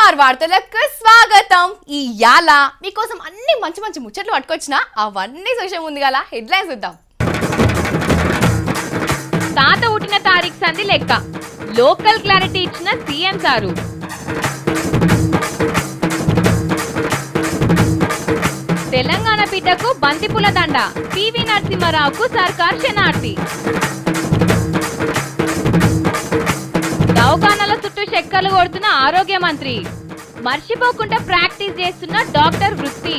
Star వార్తలకు స్వాగతం. ఈ యాల మీకోసం అన్ని మంచి మంచి ముచ్చట్లు పట్టుకొచ్చిన అవన్నీ చూసే ముందుగా హెడ్లైన్స్ చూద్దాం. తాత పుట్టిన తారీఖు సంధి లెక్క లోకల్ క్లారిటీ ఇచ్చిన సీఎం సారు. తెలంగాణ బిడ్డకు బంతిపూల దండ పివి నరసింహారావుకు సర్కార్ శనార్థి. దవాఖానాల చుట్టూ చెక్కలు కొడుతున్న ఆరోగ్య మంత్రి, మర్చిపోకుండా ప్రాక్టీస్ చేస్తున్న డాక్టర్ వృత్తి.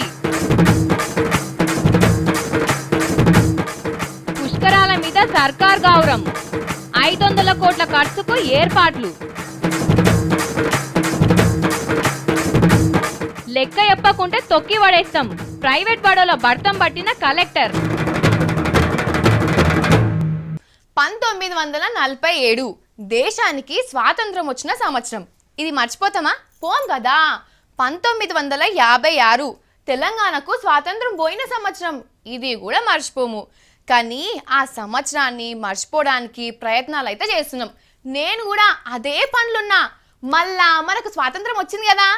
పుష్కరాల మీద సర్కార్ గౌరవం, 500 కోట్ల ఖర్చుకు ఏర్పాట్లు. లెక్క చెప్పకుంటే తొక్కి పడేస్తాం, ప్రైవేట్ బడోలో భర్తం పట్టిన కలెక్టర్. 1947 దేశానికి స్వాతంత్రం వచ్చిన సంవత్సరం. ఇది మర్చిపోతామా? పోం కదా. 1956 తెలంగాణకు స్వాతంత్రం పోయిన సంవత్సరం. ఇది కూడా మర్చిపోము. కానీ ఆ సంవత్సరాన్ని మర్చిపోవడానికి ప్రయత్నాలు అయితే చేస్తున్నాం. నేను కూడా అదే పనులున్నా. మళ్ళా మనకు స్వాతంత్రం వచ్చింది కదా,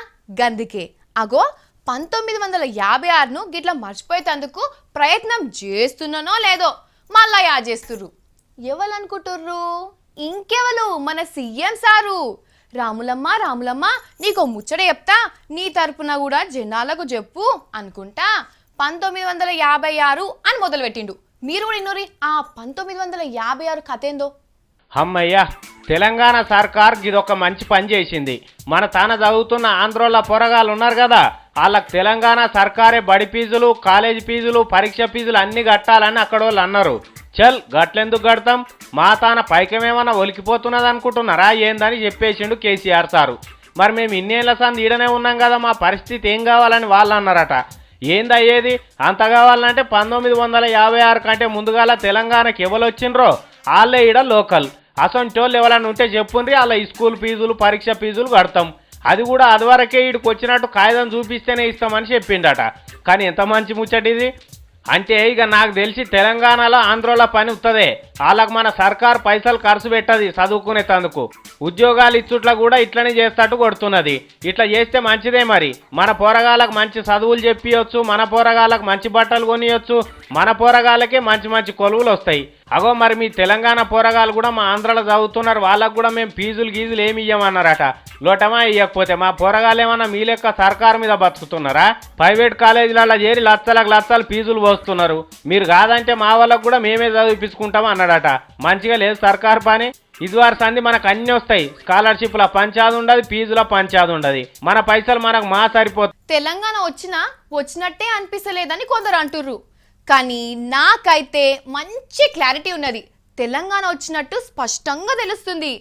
గందుకే అగో 1956ను గిట్లా మర్చిపోయేందుకు ప్రయత్నం చేస్తున్నానో లేదో మళ్ళా యాద్ చేస్తుర్రు. ఎవరు అనుకుంటుర్రు? ఇంకెవరు? మన సీఎం సారు. రాములమ్మ నీకో ముచ్చట చెప్తా, నీ తరపున కూడా జనాలకు చెప్పు అనుకుంటా 1956 అని మొదలుపెట్టిండు. మీరు కూడా ఇన్నోరి ఆ 1956 కథ ఏందో. అమ్మయ్యా, తెలంగాణ సర్కార్ ఇదొక మంచి పని చేసింది. మన తాన చదువుతున్న ఆంధ్రోళ్ళ పోరగాళ్ళు ఉన్నారు కదా, వాళ్ళకి తెలంగాణ సర్కారే బడి ఫీజులు, కాలేజీ ఫీజులు, పరీక్ష ఫీజులు అన్ని కట్టాలని అక్కడ వాళ్ళు అన్నారు. చల్ గట్లెందుకు కడతాం, మా తాన పైకమేమన్నా ఒలికిపోతున్నది అనుకుంటున్నారా ఏందని చెప్పేసిండు కేసీఆర్ సారు. మరి మేము ఇన్నేళ్ల సంది ఈడనే ఉన్నాం కదా, మా పరిస్థితి ఏం కావాలని వాళ్ళు అన్నారట. ఏందయ్యేది అంత కావాలంటే 1956 కంటే ముందుగాల తెలంగాణకి ఎవరు వచ్చిండ్రో వాళ్ళే ఈడ లోకల్. అసొంటోళ్ళు ఎవరన్నా ఉంటే చెప్పుండ్రి, వాళ్ళ స్కూల్ ఫీజులు, పరీక్ష ఫీజులు కడతాం. అది కూడా అదివరకే ఈడికి వచ్చినట్టు కాగితం చూపిస్తేనే ఇస్తామని చెప్పిండట. కానీ ఎంత మంచి ముచ్చటిది అంటే, ఇక నాకు తెలిసి తెలంగాణలో ఆంధ్రోళ్ళ పని ఉత్తదే. వాళ్ళకు మన సర్కార్ పైసలు ఖర్చు పెట్టది చదువుకునే తందుకు. ఉద్యోగాలు ఇచ్చుట్లా కూడా ఇట్లనే చేస్తట్టు కొడుతున్నది. ఇట్లా చేస్తే మంచిదే. మరి మన పోరగాళ్ళకు మంచి చదువులు చెప్పియొచ్చు, మన పోరగాళ్ళకు మంచి బట్టలు కొనియొచ్చు, మన పోరగాళ్ళకే మంచి మంచి కొలువులు వస్తాయి. అగో మరి మీ తెలంగాణ పోరగాళ్ళు కూడా మా ఆంధ్రలో చదువుతున్నారు, వాళ్ళకు కూడా మేము ఫీజులు గీజులు ఏమి ఇయ్యమన్నారట. లోటమా ఇయ్యకపోతే మా పోరగాళ్ళు ఏమన్నా మీ లెక్క సర్కారు మీద బతుకుతున్నారా? ప్రైవేట్ కాలేజీలలో చేరి లక్షలు ఫీజులు పోస్తున్నారు. మీరు కాదంటే మా వాళ్ళకు కూడా మేమే చదివిపించుకుంటాం అన్నాడట. మంచిగా లేదు సర్కారు పని. ఇదివారు సంది మనకు అన్ని వస్తాయి, స్కాలర్షిప్ల పంచాది ఉండదు, ఫీజుల పంచాది ఉండదు, మన పైసలు మనకు మా సరిపోతుంది. తెలంగాణ వచ్చినట్టే అనిపిస్తలేదని కొందరు అంటుర్రు. కానీ నాకైతే మంచి క్లారిటీ ఉన్నది. తెలంగాణ వచ్చినట్టు స్పష్టంగా తెలుస్తుంది.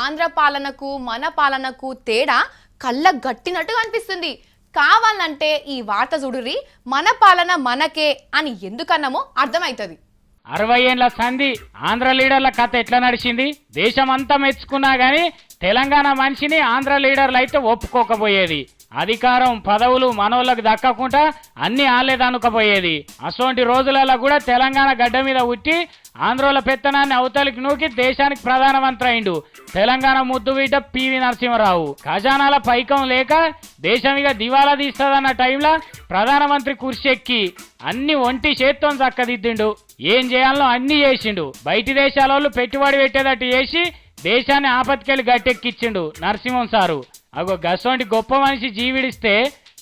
ఆంధ్ర పాలనకు మన పాలనకు తేడా కళ్ళ గట్టినట్టుగా అనిపిస్తుంది. కావాలంటే ఈ వార్త చూడురి, మన పాలన మనకే అని ఎందుకన్నామో అర్థమవుతుంది. 60 ఏళ్ల సంధి ఆంధ్ర లీడర్ల కథ ఎట్లా నడిచింది? దేశమంతా మెచ్చుకున్నా గానీ తెలంగాణ మనిషిని ఆంధ్ర లీడర్లు అయితే ఒప్పుకోకపోయేది. అధికారం, పదవులు మనోళ్ళకు దక్కకుండా అన్ని ఆలేదనుకపోయేది. అసోంటి రోజులలో కూడా తెలంగాణ గడ్డ మీద ఉట్టి ఆంధ్రోల పెత్తనాన్ని అవతలికి నూకి దేశానికి ప్రధానమంత్రి అయిండు తెలంగాణ ముద్దు బిడ్డ పివి నరసింహారావు. ఖజానాల పైకం లేక దేశం ఇక దివాలా తీస్తుందన్న టైంలో ప్రధానమంత్రి కుర్చెక్కి అన్ని ఒంటి చేత్తో చక్కదిద్దిండు. ఏం చేయాలనో అన్ని చేసిండు. బయటి దేశాల వాళ్ళు పెట్టుబడి పెట్టేటట్టు చేసి దేశాన్ని ఆపత్కెళ్ళి గట్టెక్కిచ్చిండు నరసింహం సారు. అగో గసోంటి గొప్ప మనిషి జీవిడిస్తే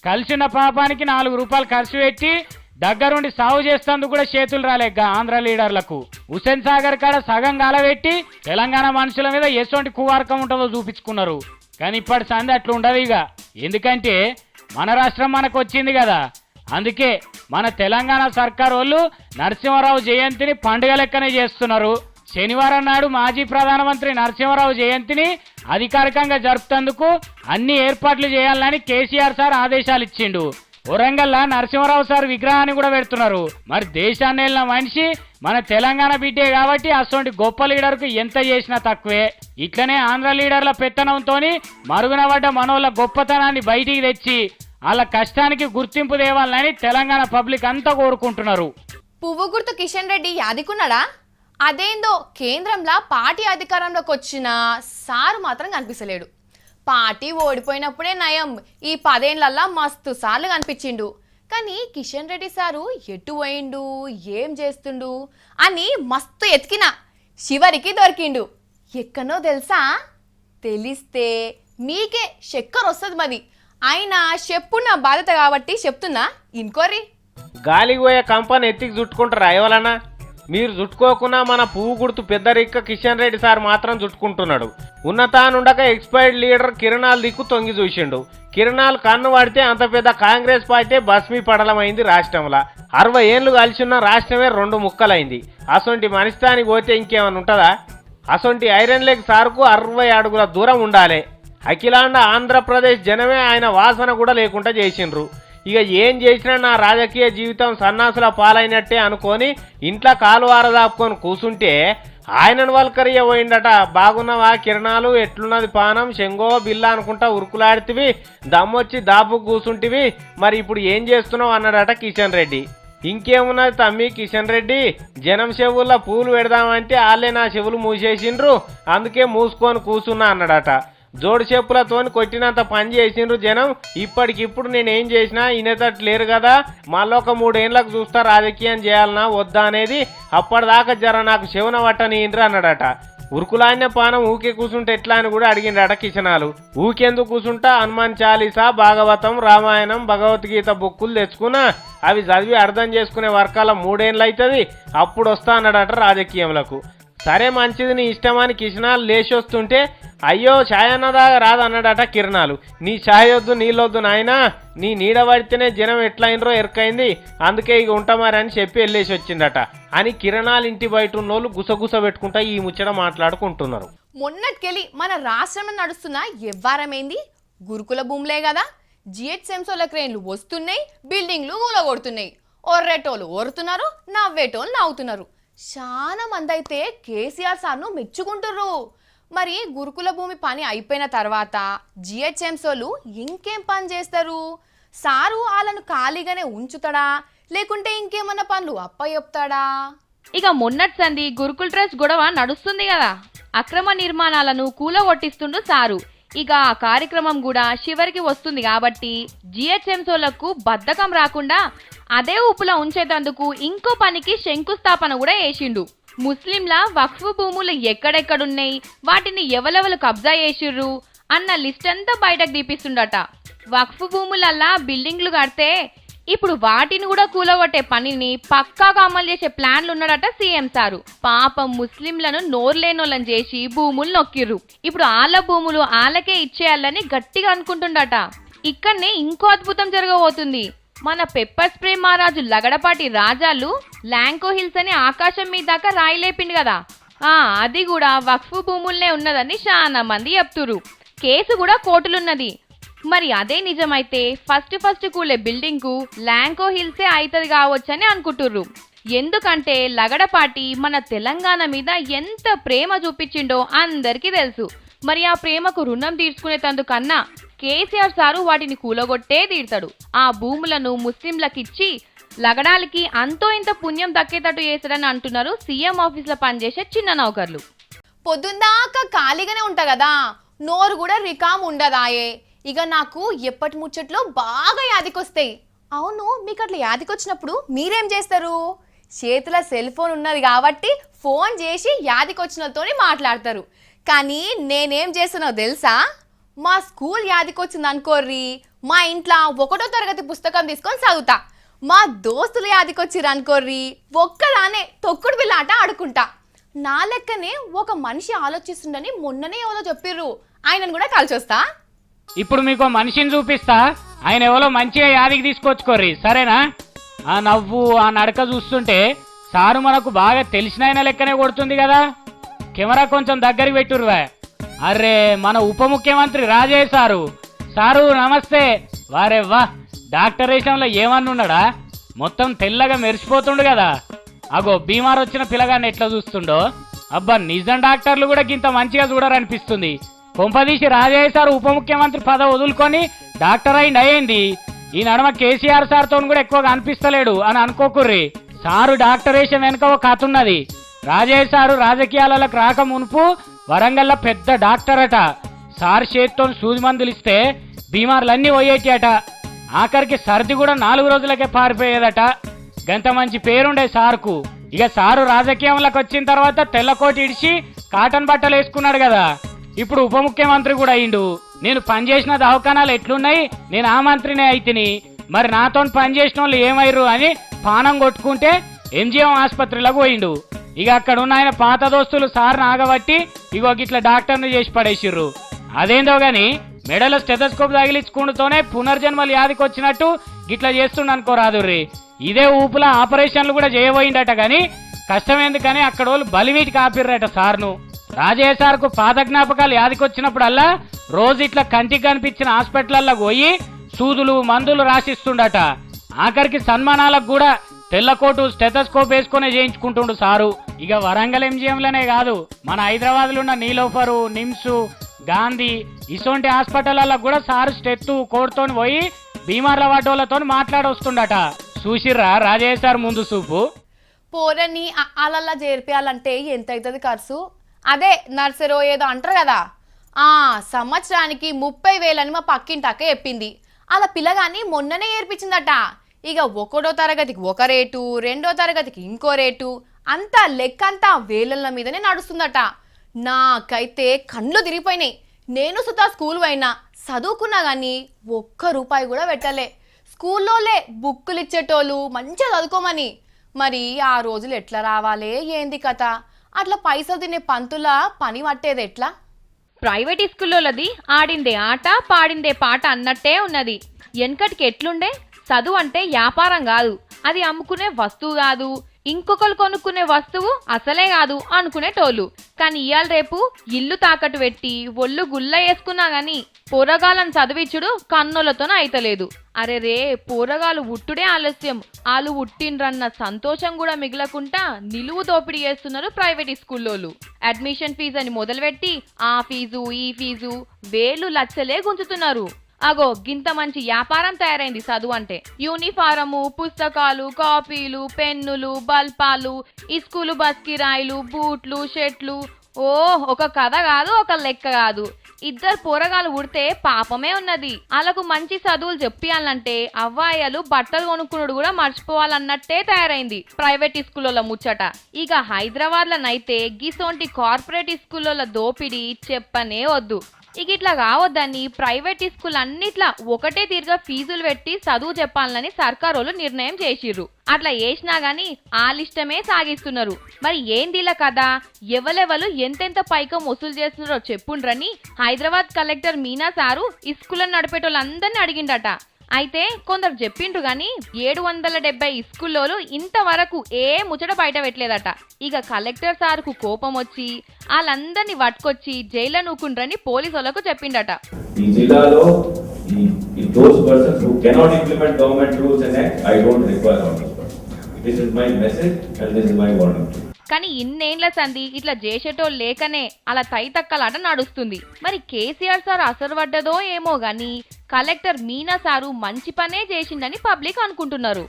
కలిసిన పాపానికి 4 రూపాయలు ఖర్చు పెట్టి దగ్గరుండి సాగు చేస్తేందుకు కూడా చేతులు రాలేక ఆంధ్ర లీడర్లకు. హుసేన్ సాగర్ కాడ సగం గాలబెట్టి తెలంగాణ మనుషుల మీద ఎసోంటి కువార్కం ఉంటుందో చూపించుకున్నారు. కానీ ఇప్పటి సంది అట్లా ఉండదు ఇక. ఎందుకంటే మన రాష్ట్రం మనకు వచ్చింది కదా, అందుకే మన తెలంగాణ సర్కార్ వాళ్ళు నరసింహారావు జయంతిని పండుగ లెక్కనే చేస్తున్నారు. శనివారం నాడు మాజీ ప్రధానమంత్రి నరసింహారావు జయంతిని అధికారికంగా జరుపుతందుకు అన్ని ఏర్పాట్లు చేయాలని కేసీఆర్ సార్ ఆదేశాలు ఇచ్చిండు. వరంగల్లా నరసింహారావు సార్ విగ్రహాన్ని కూడా పెడుతున్నారు. మరి దేశాన్ని వెళ్ళిన మనిషి మన తెలంగాణ బిడ్డే కాబట్టి అసోంటి గొప్ప లీడర్కు ఎంత చేసినా తక్కువే. ఇట్లనే ఆంధ్ర లీడర్ల పెత్తనంతోని మరుగున పడ్డ మనోళ్ళ గొప్పతనాన్ని బయటికి తెచ్చి వాళ్ళ కష్టానికి గుర్తింపు తేవాలని తెలంగాణ పబ్లిక్ అంతా కోరుకుంటున్నారు. పువ్వు గుర్తు కిషన్ రెడ్డి యాదికున్నాడా? అదేందో కేంద్రంలో పార్టీ అధికారంలోకి వచ్చిన సారు మాత్రం కనిపిస్తలేడు. పార్టీ ఓడిపోయినప్పుడే నయం, ఈ 10 ఏళ్లల్లా మస్తు సార్లు కనిపించిండు. కానీ కిషన్ రెడ్డి సారు ఎటు పోయిండు, ఏం చేస్తుండు అని మస్తు ఎతికినా చివరికి దొరికిండు. ఎక్కనో తెలుసా? తెలిస్తే మీకే చక్కెర వస్తుంది. మరి అయినా చెప్పు నా బాధ్యత కాబట్టి చెప్తున్నా, ఇంకోరి. గాలికి పోయే కంపని ఎత్తికి చుట్టుకుంటారా ఎవరన్నా? మీరు చుట్టుకోకుండా మన పువ్వు గుర్తు పెద్దరిక్క కిషన్ రెడ్డి సార్ మాత్రం చుట్టుకుంటున్నాడు. ఉన్నతానుండక ఎక్స్పైర్డ్ లీడర్ కిరణాల్ దిక్కు తొంగి చూసిండు. కిరణాల్ కన్ను పడితే అంత పెద్ద కాంగ్రెస్ పార్టీ భస్మీ పడలమైంది రాష్ట్రంలో. 60 ఏళ్ళు కలిసిన్న రాష్ట్రమే 2 ముక్కలైంది. అసొంటి మనిషితానికి పోతే ఇంకేమైనా ఉంటుందా? అసొంటి ఐరన్ లెగ్ సార్కు 60 అడుగుల దూరం ఉండాలి. అఖిలాండ ఆంధ్రప్రదేశ్ జనమే ఆయన వాసన కూడా లేకుండా చేసిండ్రు. ఇక ఏం చేసినా నా రాజకీయ జీవితం సన్నాసుల పాలైనట్టే అనుకొని ఇంట్లో కాలు వారదాపుకొని కూసుంటే ఆయనను వల్కరియ పోయిందట. బాగున్నవా కిరణాలు, ఎట్లున్నది పానం, శంగో బిల్లా అనుకుంటా ఉరుకులాడితివి, దమ్మొచ్చి దాపు కూసుంటివి, మరి ఇప్పుడు ఏం చేస్తున్నావు అన్నాడట కిషన్ రెడ్డి. ఇంకేమున్నది తమ్మి కిషన్ రెడ్డి, జనం చెవుల్లో పూలు పెడదామంటే వాళ్ళే నా చెవులు మూసేసిండ్రు, అందుకే మూసుకొని కూసున్నా అన్నాడట. జోడు చెప్పులతోని కొట్టినంత పని చేసిండ్రు జనం. ఇప్పటికిప్పుడు నేనేం చేసినా ఇనేతట్టు లేరు కదా, మళ్ళొక 3 ఏళ్ళకు చూస్తా రాజకీయం చేయాలన్నా వద్దా అనేది, అప్పటిదాకా జర నాకు శివన పట్టనీయండ్రు అన్నాడట. ఉరుకులాన్య పానం ఊకే కూసుంటే ఎట్లా అని కూడా అడిగిండట కిషనాలు. ఊకెందుకు కూసుంటా, హనుమాన్ చాలీసా, భాగవతం, రామాయణం, భగవద్గీత బుక్కులు తెచ్చుకున్నా, అవి చదివి అర్థం చేసుకునే వర్కాల 3 ఏళ్ళు అవుతుంది, అప్పుడు వస్తా అన్నాడట రాజకీయంలకు. సరే మంచిది నీ ఇష్టమని కిషనాలు లేచొస్తుంటే, అయ్యో ఛాయ్ అన్నదాగా రాదన్నాడట కిరణాలు. నీ ఛాయ్ వద్దు నీళ్ళొద్దు నాయనా, నీ నీడ పడితేనే జనం ఎట్లయినరో ఎరకైంది, అందుకే ఇక ఉంటామారని చెప్పి వెళ్ళేసి వచ్చిందట అని కిరణాలు ఇంటి బయట ఉన్నోళ్ళు గుసగుస పెట్టుకుంటా ఈ ముచ్చట మాట్లాడుకుంటున్నారు. మొన్నటికెళ్ళి మన రాష్ట్రంలో నడుస్తున్న ఎవ్వారమేంది? గురుకుల భూములే కదా. జిహెచ్ఎంసీల క్రేన్లు వస్తున్నాయి, బిల్డింగ్లు కూలగొడుతున్నాయి. ఒర్రేటోళ్ళు ఓరుతున్నారు, నవ్వేటోళ్ళు నవ్వుతున్నారు. చాలా మంది అయితే కేసీఆర్ సార్ను మెచ్చుకుంటుర్రు. మరి గురుకుల భూమి పని అయిపోయిన తర్వాత జిహెచ్ఎంసీలు ఇంకేం పని చేస్తారు? సారు వాళ్ళను ఖాళీగానే ఉంచుతాడా, లేకుంటే ఇంకేమన్నా పనులు అప్పచెప్తాడా? ఇక మొన్నటి సంది గురుకుల్ ట్రస్ట్ గొడవ నడుస్తుంది కదా, అక్రమ నిర్మాణాలను కూలగొట్టిస్తుండు సారు. ఇక ఆ కార్యక్రమం కూడా చివరికి వస్తుంది కాబట్టి జిహెచ్ఎంసీలకు బద్ధకం రాకుండా అదే ఊపులా ఉంచేటందుకు ఇంకో పనికి శంకుస్థాపన కూడా చేసిండు. ముస్లింల వక్ఫ్ భూములు ఎక్కడెక్కడున్నాయి, వాటిని ఎవరెవరు కబ్జా చేసిర్రు అన్న లిస్ట్ అంతా బయటకు తీపిస్తుండట. వక్ఫ్ భూములల్లా బిల్డింగ్లు కడితే ఇప్పుడు వాటిని కూడా కూలగొట్టే పనిని పక్కాగా అమలు చేసే ప్లాన్లు ఉన్నాడట సీఎం సారు. పాపం ముస్లింలను నోర్లేనోళ్ళని చేసి భూములు నొక్కిర్రు. ఇప్పుడు వాళ్ళ భూములు వాళ్ళకే ఇచ్చేయాలని గట్టిగా అనుకుంటుండట. ఇక్కడనే ఇంకో అద్భుతం జరగబోతుంది. మన పెప్పర్ స్ప్రే మహారాజు లగడపాటి రాజాలు ల్యాంకో హిల్స్ అని ఆకాశం మీద దాకా రాయిలేపిండు కదా, అది కూడా వక్ఫ్ భూముల్నే ఉన్నదని చాలా మంది చెప్తురు. కేసు కూడా కోర్టులున్నది. మరి అదే నిజమైతే ఫస్ట్ కూలే బిల్డింగ్ కు ల్యాంకో హిల్సే అవుతుంది కావచ్చని అనుకుంటుర్రు. ఎందుకంటే లగడపాటి మన తెలంగాణ మీద ఎంత ప్రేమ చూపించిండో అందరికీ తెలుసు. మరి ఆ ప్రేమకు రుణం తీర్చుకునేటందుకన్నా కేసీఆర్ సారు వాటిని కూలగొట్టే తీర్తాడు. ఆ భూములను ముస్లింలకిచ్చి లగడాలకి అంతో ఇంత పుణ్యం దక్కేటట్టు చేస్తాడని అంటున్నారు సీఎం ఆఫీస్ లో పనిచేసే చిన్న నౌకర్లు. పొద్దుందాకా ఖాళీగానే ఉంటా కదా, నోరు కూడా రికామ్ ఉండదాయే. ఇక నాకు ఎప్పటి ముచ్చట్లో బాగా యాదికొస్తాయి. అవును, మీకు అట్లా యాదికొచ్చినప్పుడు మీరేం చేస్తారు? చేతిలో సెల్ ఫోన్ ఉన్నది కాబట్టి ఫోన్ చేసి యాదికొచ్చినతోని మాట్లాడతారు. కానీ నేనేం చేస్తున్నా తెలుసా? మా స్కూల్ యాదికొచ్చింది అనుకోర్రి, మా ఇంట్లో 1వ తరగతి పుస్తకం తీసుకొని చదువుతా. మా దోస్తులు యాదికొచ్చిర్రు అనుకోర్రి, ఒక్కదానే తొక్కుడు బిళ్ళ ఆట ఆడుకుంటా. నా లెక్కనే ఒక మనిషి ఆలోచిస్తుండని మొన్ననే ఎవరో చెప్పిర్రు, ఆయనను కూడా కలిసి వస్తా. ఇప్పుడు మీకు మనిషిని చూపిస్తా, ఆయన ఎవరో మంచిగా యాదికి తీసుకొచ్చుకోర్రి, సరేనా? ఆ నవ్వు ఆ నడక చూస్తుంటే సారు మనకు బాగా తెలిసిన ఆయన లెక్కనే కొడుతుంది కదా. కెమెరా కొంచెం దగ్గరికి పెట్టుర్రువా. అరే మన ఉప ముఖ్యమంత్రి రాజయ్య సారు. సారు నమస్తే. వారే వా, డాక్టర్ వేషంలో ఏమన్నున్నాడా? మొత్తం తెల్లగా మెరిసిపోతుండు కదా. అగో బీమార్ వచ్చిన పిల్లగాన్ని ఎట్లా చూస్తుండో. అబ్బా నిజం డాక్టర్లు కూడా ఇంత మంచిగా చూడరనిపిస్తుంది. కొంపదీసి రాజయ్య సార్ ఉప ముఖ్యమంత్రి పదవి వదులుకొని డాక్టర్ అయింది. ఈ నడమ కేసీఆర్ సార్తో కూడా ఎక్కువగా అనిపిస్తలేడు అని అనుకోకుర్రి. సారు డాక్టర్ వేషం వెనుక ఒక కథ ఉన్నది. రాజయ్య సారు రాజకీయాలకు రాక మునుపు వరంగల్లో పెద్ద డాక్టర్ అట. సార్ చేతితో సూది మందులు ఇస్తే బీమార్లన్నీ పోయేటట. ఆఖరికి సర్ది కూడా 4 రోజులకే పారిపోయేదట. గంత మంచి పేరుండే సార్కు. ఇక సారు రాజకీయంలోకి వచ్చిన తర్వాత తెల్లకోటి ఇడిచి కాటన్ బట్టలు వేసుకున్నాడు కదా. ఇప్పుడు ఉప ముఖ్యమంత్రి కూడా అయిండు. నేను పనిచేసిన దవాఖానాలు ఎట్లున్నాయి, నేను ఆ మంత్రినే అయితిని, మరి నాతో పనిచేసిన వాళ్ళు ఏమైర్రు అని పానం కొట్టుకుంటే ఎంజిఎం ఆసుపత్రిలోకి పోయిండు. ఇక అక్కడ ఉన్న ఆయన పాత దోస్తులు సార్ నాగబట్టి ఇగో గిట్ల డాక్టర్ని చేసి పడేసిర్రు. అదేందో గాని మెడలో స్టెథోస్కోప్ తగిలించుకుంటూనే పునర్జన్మలు యాదికి వచ్చినట్టు గిట్లా చేస్తుండనుకోరాదుర్రి. ఇదే ఊపుల ఆపరేషన్లు కూడా చేయబోయిందట గాని కష్టం ఎందుకని అక్కడ వాళ్ళు బలివీటికి ఆపిర్రట సార్ను. రాజయ్య సార్కు పాత జ్ఞాపకాలు యాదికొచ్చినప్పుడల్లా రోజు ఇట్లా కంటికి కనిపించిన హాస్పిటల్లో పోయి సూదులు మందులు రాసిస్తుండట. ఆఖరికి సన్మానాలకు కూడా తెల్లకోటు స్టెథోస్కోప్ వేసుకునే చేయించుకుంటుండు సారు. ఇక వరంగల్ ఎంజిఎంలోనే కాదు, మన హైదరాబాద్లో ఉన్న నీలోఫరు, నిమ్స్, గాంధీ ఇసొంటి హాస్పిటల్లో కూడా సారు స్టెత్తు కోటుతోని పోయి బీమార్ల వాటోళ్లతో మాట్లాడొస్తుండట. చూసిర్రా రాజయ్య సార్ ముందు చూపు. పోరని అలల్లా చేర్పియాలంటే ఎంత అవుతుంది ఖర్చు? అదే నర్సరో ఏదో అంటారు కదా, సంవత్సరానికి 30,000 అని మా పక్కింటక్క చెప్పింది. అలా పిల్లగాని మొన్ననే ఏర్పించిందట. ఇక 1వ తరగతికి ఒక రేటు, 2వ తరగతికి ఇంకో రేటు, అంతా లెక్కంతా వేలల మీదనే నడుస్తుందట. నాకైతే కళ్ళు తిరిగిపోయినాయి. నేను సుతా స్కూల్ పోయినా, చదువుకున్నా కానీ ₹1 కూడా పెట్టలే. స్కూల్లోలే బుక్కులు ఇచ్చేటోళ్ళు మంచిగా చదువుకోమని. మరి ఆ రోజులు ఎట్లా రావాలే ఏంది కథ? అట్లా పైసలు తినే పంతుల పని పట్టేది ఎట్లా? ప్రైవేట్ స్కూల్లోది ఆడిందే ఆట పాడిందే పాట అన్నట్టే ఉన్నది. వెనకటికి ఎట్లుండే, చదువు అంటే వ్యాపారం కాదు, అది అమ్ముకునే వస్తువు కాదు, ఇంకొకరు కొనుక్కునే వస్తువు అసలే కాదు అనుకునేటోళ్ళు. కానీ ఇవాళ రేపు ఇల్లు తాకట్టు పెట్టి ఒళ్ళు గుల్ల వేసుకున్నా గాని పోరగాళ్ళని చదివించుడు కన్నులతోనే అయితలేదు. అరే రే, పోరగాళ్ళు ఉట్టుడే ఆలస్యం, వాళ్ళు ఉట్టిండ్రన్న సంతోషం కూడా మిగలకుండా నిలువు దోపిడీ చేస్తున్నారు ప్రైవేట్ స్కూల్లోళ్ళు. అడ్మిషన్ ఫీజు అని మొదలుపెట్టి ఆ ఫీజు ఈ ఫీజు వేలు లక్షలే గుంజుతున్నారు. అగో గింత మంచి వ్యాపారం తయారైంది చదువు అంటే. యూనిఫారము, పుస్తకాలు, కాపీలు, పెన్నులు, బల్పాలు, స్కూలు బస్ కిరాయిలు, బూట్లు, షర్ట్లు. ఓ ఒక కథ కాదు, ఒక లెక్క కాదు. 2 పోరగాలు ఉడితే పాపమే ఉన్నది. వాళ్ళకు మంచి చదువులు చెప్పాలంటే అవ్వాయిలు బట్టలు కొనుక్కున్నాడు కూడా మర్చిపోవాలన్నట్టే తయారైంది ప్రైవేట్ స్కూళ్ళ ముచ్చట. ఇక హైదరాబాద్లోనైతే గిసోంటి కార్పొరేట్ స్కూళ్ళ దోపిడీ చెప్పనే వద్దు. ఇక ఇట్లా కావద్దని ప్రైవేట్ స్కూల్ అన్నిట్లా ఒకటే తీరుగా ఫీజులు పెట్టి చదువు చెప్పాలని సర్కారోళ్ళు నిర్ణయం చేసిర్రు. అట్లా చేసినా గానీ వాళ్ళిష్టమే సాగిస్తున్నారు. మరి ఏందిలా కదా, ఎవలెవలు ఎంతెంత పైకం వసూలు చేస్తున్నారో చెప్పుండ్రని హైదరాబాద్ కలెక్టర్ మీనా సారు స్కూళ్ళని నడిపేటోళ్ళందరినీ అడిగిండట. అయితే కొందరు చెప్పిండ్రు గాని 770 స్కూల్లోలు ఇంతవరకు ఏ ముచ్చట బయట పెట్టలేదట. ఇక కలెక్టర్ సార్కు కోపం వచ్చి వాళ్ళందరినీ పట్టుకొచ్చి జైల్లో నూకుండ్రని పోలీసు వాళ్ళకు చెప్పిండట. ఈ జిల్లాలో those persons who cannot implement government rules and acts, I don't require all those persons. This is my message and this is my warning. కానీ ఇన్నేళ్ల సంధి ఇట్లా చేసేటోళ్ళు లేకనే అలా తైతక్కలాట నడుస్తుంది. మరి కేసీఆర్ సార్ అసలు పడ్డదో ఏమో గాని కలెక్టర్ మీనా సారు మంచి పనే చేసిందని పబ్లిక్ అనుకుంటున్నారు.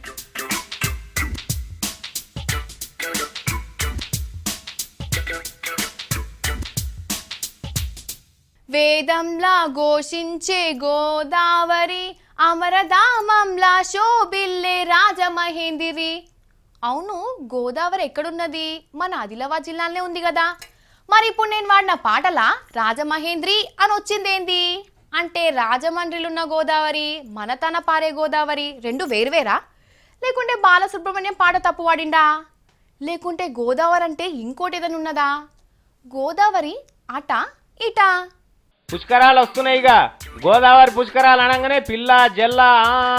వేదంలా ఘోషించే గోదావరి, అమరధామంలా శోభిల్లే రాజమహేంద్రి. అవును, గోదావరి ఎక్కడున్నది? మన ఆదిలాబాద్ జిల్లాలోనే ఉంది కదా. మరి ఇప్పుడు నేను వాడిన పాటలా రాజమహేంద్రి అని వచ్చిందేంది? అంటే రాజమండ్రిలున్న గోదావరి, మన తన పారే గోదావరి రెండు వేరువేరా? లేకుంటే బాలసుబ్రహ్మణ్యం పాట తప్పు వాడిండా? లేకుంటే గోదావరి అంటే ఇంకోటి ఏదైనా ఉన్నదా? గోదావరి అట ఇటా? పుష్కరాలు వస్తున్నాయిగా. గోదావరి పుష్కరాలు అనగానే పిల్ల జల్ల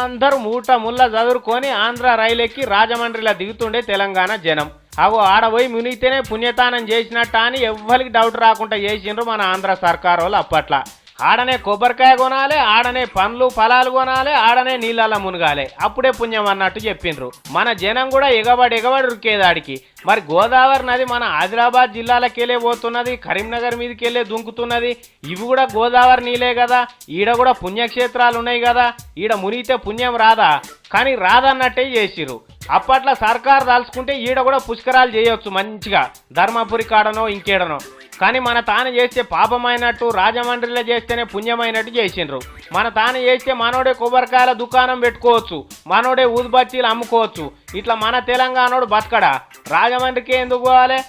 అందరూ మూట ముళ్ళ చదువుకొని ఆంధ్ర రైలు ఎక్కి రాజమండ్రిలో దిగుతుండే తెలంగాణ జనం. అగో ఆడపోయి మునిగితేనే పుణ్యతానం చేసినట్ట అని ఎవ్వరికి డౌట్ రాకుండా చేసిండ్రు మన ఆంధ్ర సర్కారు వాళ్ళు. అప్పట్లా ఆడనే కొబ్బరికాయ కొనాలి, ఆడనే పండ్లు ఫలాలు కొనాలి, ఆడనే నీళ్ళల్లో మునగాలి, అప్పుడే పుణ్యం అన్నట్టు చెప్పిండ్రు. మన జనం కూడా ఎగబడి రుక్కేదాడికి. మరి గోదావరి నది మన ఆదిలాబాద్ జిల్లాలకెళ్ళే పోతున్నది, కరీంనగర్ మీదకెళ్ళే దుంకుతున్నది. ఇవి కూడా గోదావరి నీళ్ళే కదా, ఈడ కూడా పుణ్యక్షేత్రాలు ఉన్నాయి కదా, ఈడ మునిగితే పుణ్యం రాదా? కానీ రాదన్నట్టే చేసిరు. అప్పట్లో సర్కారు తలుచుకుంటే ఈడ కూడా పుష్కరాలు చేయొచ్చు మంచిగా, ధర్మపురి కాడనో ఇంకేడనో. కానీ మన తాను చేస్తే పాపమైనట్టు రాజమండ్రిలో చేస్తేనే పుణ్యమైనట్టు చేసిండ్రు. మన తాను చేస్తే మనోడే కొబ్బరికాయల దుకాణం పెట్టుకోవచ్చు, మనోడే ఊదుబత్తీలు అమ్ముకోవచ్చు. ఇట్లా మన తెలంగాణోడు బతకడా? రాజమండ్రికి ఎందుకు పోవాలి?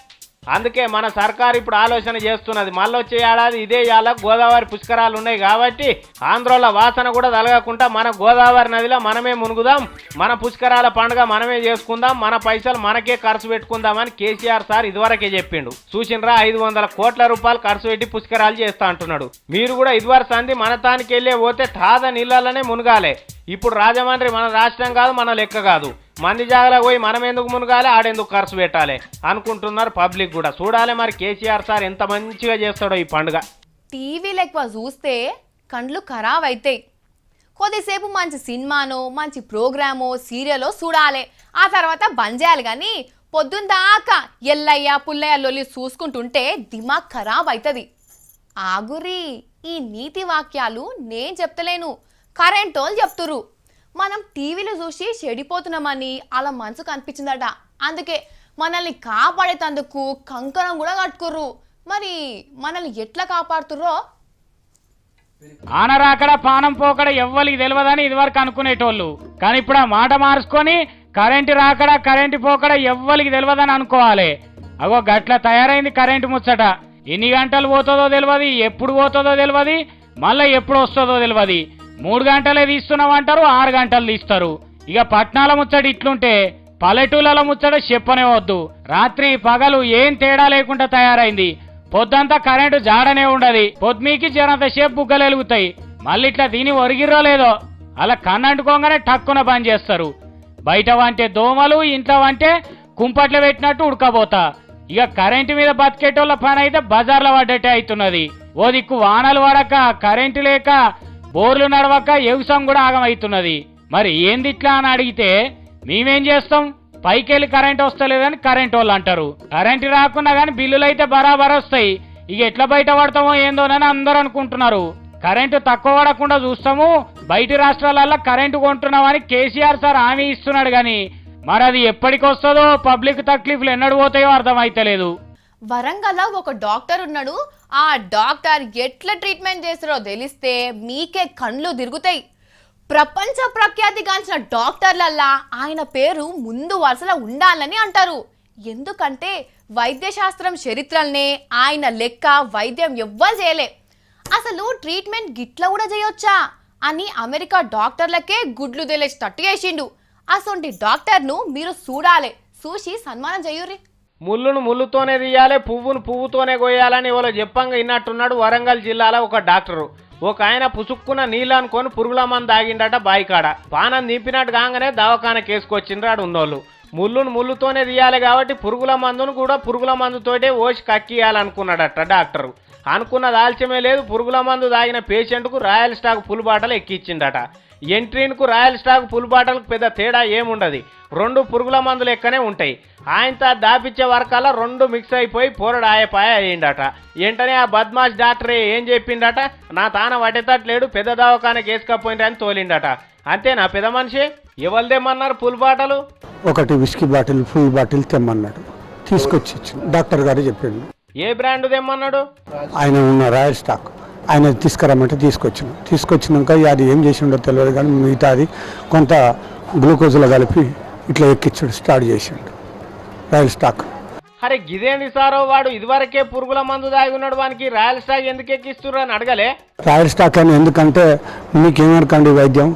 అందుకే మన సర్కారు ఇప్పుడు ఆలోచన చేస్తున్నది, మళ్ళొచ్చే ఏడాది ఇదే యాల గోదావరి పుష్కరాలు ఉన్నాయి కాబట్టి ఆంధ్రోళ్ళ వాసన కూడా తలగకుండా మన గోదావరి నదిలో మనమే మునుగుదాం, మన పుష్కరాల పండుగ మనమే చేసుకుందాం, మన పైసలు మనకే ఖర్చు పెట్టుకుందామని కేసీఆర్ సార్ ఇదివరకే చెప్పిండు. చూసినరా 500 కోట్ల రూపాయలు ఖర్చు పెట్టి పుష్కరాలు చేస్తా అంటున్నాడు. మీరు కూడా ఇదివరకు సంది మన తానికి వెళ్ళే పోతే తాజా నీళ్ళలోనే మునగాలే. ఇప్పుడు రాజమండ్రి మన రాష్ట్రం కాదు, మన లెక్క కాదు. మంది జాగలో పోయి మనం ఎందుకు మునగాలి, ఆడెందుకు ఖర్చు పెట్టాలి అనుకుంటున్నారు పబ్లిక్ కూడా. చూడాలి మరి కేసీఆర్ సార్ ఎంత మంచిగా చేస్తాడో ఈ పండుగ. టీవీలో ఎక్కువ చూస్తే కండ్లు ఖరాబ్ అవుతాయి. కొద్దిసేపు మంచి సినిమానో మంచి ప్రోగ్రామో సీరియలో చూడాలి, ఆ తర్వాత బంద్ చేయాలి. కానీ పొద్దున్న దాకా ఎల్లయ్య పుల్లయ్య లొల్లి చూసుకుంటుంటే దిమాగ్ ఖరాబ్ అవుతుంది. ఆగురి, ఈ నీతి వాక్యాలు నేను చెప్తలేను, కరెంట్ వాళ్ళు చెప్తురు. మనం టీవీలో చూసి చెడిపోతున్నామని అలా మనసుకు అనిపించిందట. అందుకే మనల్ని కాపాడేటందుకు కంకణం కూడా కట్టుకుర్రు. మరి మనల్ని ఎట్లా కాపాడుతుర్రో? ఆనరాకడ పానం పోకడ ఎవ్వరికి తెలియదని ఇదివరకు అనుకునేటోళ్ళు, కానీ ఇప్పుడు ఆ మాట మార్చుకొని కరెంటు రాకడ కరెంటు పోకడ ఎవ్వరికి తెలియదని అనుకోవాలి. అగో గట్ల తయారైంది కరెంటు ముచ్చట. ఎన్ని గంటలు పోతుందో తెలియదు, ఎప్పుడు పోతుందో తెలియదు, మళ్ళీ ఎప్పుడు వస్తుందో తెలియదు. 3 గంటలే తీస్తున్నామంటారు, 6 గంటలు తీస్తారు. ఇక పట్నాల ముచ్చట ఇట్లుంటే పల్లెటూళ్ళ ముచ్చట చెప్పనే వద్దు. రాత్రి పగలు ఏం తేడా లేకుండా తయారైంది. పొద్దంతా కరెంటు జాడనే ఉండదు, పొద్దుమీకి జరంత సేపు బుగ్గలు వెలుగుతాయి. మళ్ళీ ఇట్లా దీని ఒరిగిర్రో లేదో అలా కన్నంటుకోగానే టక్కున బంద్ చేస్తారు. బయట వంటే దోమలు, ఇంట్లో వంటే కుంపట్లు పెట్టినట్టు ఉడకపోతా. ఇక కరెంటు మీద బతికేటోళ్ళ పని అయితే బజార్లో పడ్డట్టే అవుతున్నది. ఓ దిక్కు వానలు పడక కరెంటు లేక బోర్లు నడవక వ్యవసాయం కూడా ఆగమవుతున్నది. మరి ఏంది ఇట్లా అని అడిగితే మేమేం చేస్తాం, పైకెళ్ళి కరెంట్ వస్తలేదని కరెంట్ వాళ్ళు అంటారు. కరెంటు రాకున్నా కానీ బిల్లులు అయితే బరాబర్ వస్తాయి. ఇక ఎట్లా బయట పడతామో ఏందోనని అందరూ అనుకుంటున్నారు. కరెంటు తక్కువ పడకుండా చూస్తాము, బయటి రాష్ట్రాలలో కరెంటు కొంటున్నామని కేసీఆర్ సార్ హామీ ఇస్తున్నాడు. కానీ మరి అది ఎప్పటికి వస్తుందో, పబ్లిక్ తక్లీఫ్లు ఎన్నడు పోతాయో అర్థమైతలేదు. వరంగల్లో ఒక డాక్టర్ ఉన్నాడు. ఆ డాక్టర్ ఎట్లా ట్రీట్మెంట్ చేస్తారో తెలిస్తే మీకే కళ్ళు తిరుగుతాయి. ప్రపంచ ప్రఖ్యాతిగాంచిన డాక్టర్లల్లా ఆయన పేరు ముందు వరుసలో ఉండాలని అంటారు. ఎందుకంటే వైద్యశాస్త్రం చరిత్రల్నే ఆయన లెక్క వైద్యం ఎవ్వరు చేయలే. అసలు ట్రీట్మెంట్ గిట్లా కూడా చేయొచ్చా అని అమెరికా డాక్టర్లకే గుడ్లు తెలిసేటట్టు చేసిండు. అసొంటి డాక్టర్ను మీరు చూడాలి, చూసి సన్మానం చేయుర్రి. ముళ్ళును ముళ్ళుతోనే తీయాలి, పువ్వును పువ్వుతోనే కొయ్యాలని ఎవరో చెప్పంగా విన్నట్టున్నాడు వరంగల్ జిల్లాలో ఒక డాక్టరు. ఒక ఆయన పుసుక్కున్న నీళ్ళు అనుకొని పురుగుల మందు తాగిండట బాయికాడ. పానం నింపినట్టు కాగానే దవాఖానకి వేసుకొచ్చిండ్రాడు ఉన్నోళ్ళు. ముళ్ళును ముళ్ళుతోనే తీయాలి కాబట్టి పురుగుల మందును కూడా పురుగుల మందుతోటే ఓసి కక్కియాలనుకున్నాడట డాక్టరు. అనుకున్నది ఆలస్యమే లేదు, పురుగుల మందు తాగిన పేషెంట్కు రాయల్ స్టాక్ ఫుల్ బాటలు ఎక్కిచ్చిండట. ఎంట్రీన్కు రాయల్ స్టాక్ ఫుల్ బాటలకు పెద్ద తేడా ఏముండదు, 2 పురుగుల మందులు ఎక్కనే ఉంటాయి. ఆయనతో దాపిచ్చే వరకల్లా 2 మిక్స్ అయిపోయి పోరడు ఆయపాయ అయ్యిండట. వెంటనే ఆ బద్మాష్ డాక్టరే ఏం చెప్పిండట, నా తాన వటేతట్లేడు, పెద్ద దవాఖానకి వేసుకపోయిండ్రని తోలిండట. అంతే నా పెద్ద మనిషి. ఎవరిదేమన్నారు ఫుల్ బాటలు? ఒకటి విస్కీ బాటిల్ ఫుల్ బాటిల్ తెమ్మన్నాడు, తీసుకొచ్చి ఇచ్చింది. డాక్టర్ గారు చెప్పిండు. ఏ బ్రాండ్ తెమ్మన్నాడు? ఆయన ఉన్న రాయల్ స్టాక్ ఆయన తీసుకురమ్మంటే తీసుకొచ్చినాక అది ఏం చేసిండో తెలియదు, కానీ మిగతా అది కొంత గ్లూకోజ్లో కలిపి ఇట్లా ఎక్కించాడు, స్టార్ట్ చేసిండు రాయల్ స్టాక్. అరే గిదేంది సారో, వాడు ఇదివరకే పురుగుల మందు దాగి ఉన్నాడు, వానికి రాయల్ స్టాక్ ఎందుకు ఎక్కిస్తుర్రు అని అడగలే? రాయల్ స్టాక్ అని ఎందుకంటే మీకేమనకండి వైద్యం,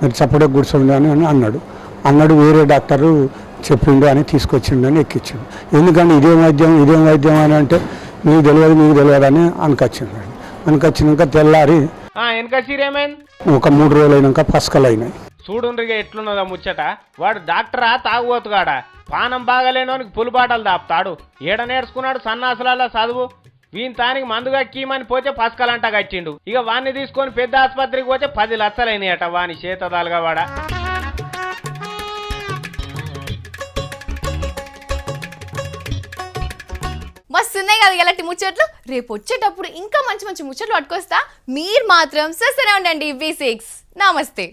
మీరు సపోర్ట్గా కూర్చోండి అని అన్నాడు. వేరే డాక్టరు చెప్పిండు అని తీసుకొచ్చిండు అని ఎక్కించిండు. ఎందుకంటే ఇదేం వైద్యం అని అంటే మీకు తెలియదు అని అనుకొచ్చినాక తెల్లారి ఒక 3 రోజులు అయినాక పసకలు అయినాయి. చూడుండ్రిగా ఎట్లున్నదా ముచ్చట. వాడు డాక్టరా తాగుబోతుగాడా? పానం బాగలేనోనికి పులిబాటలు దాపుతాడు. ఏడ నేర్చుకున్నాడు సన్నాసులలో చదువు. వీని తానికి మందుగా కీమని పోతే పసకలంట కట్టిండు. ఇక వాడిని తీసుకొని పెద్ద ఆసుపత్రికి పోతే 10 లక్షలైనాయట వాని చేతదాలుగా వాడ. మస్తున్నాయి కదా ఇలాంటి ముచ్చట్లు. రేపు వచ్చేటప్పుడు ఇంకా మంచి మంచి ముచ్చట్లు పట్టుకొస్తా. మీరు మాత్రం చూస్తూనే ఉండండి V6. నమస్తే.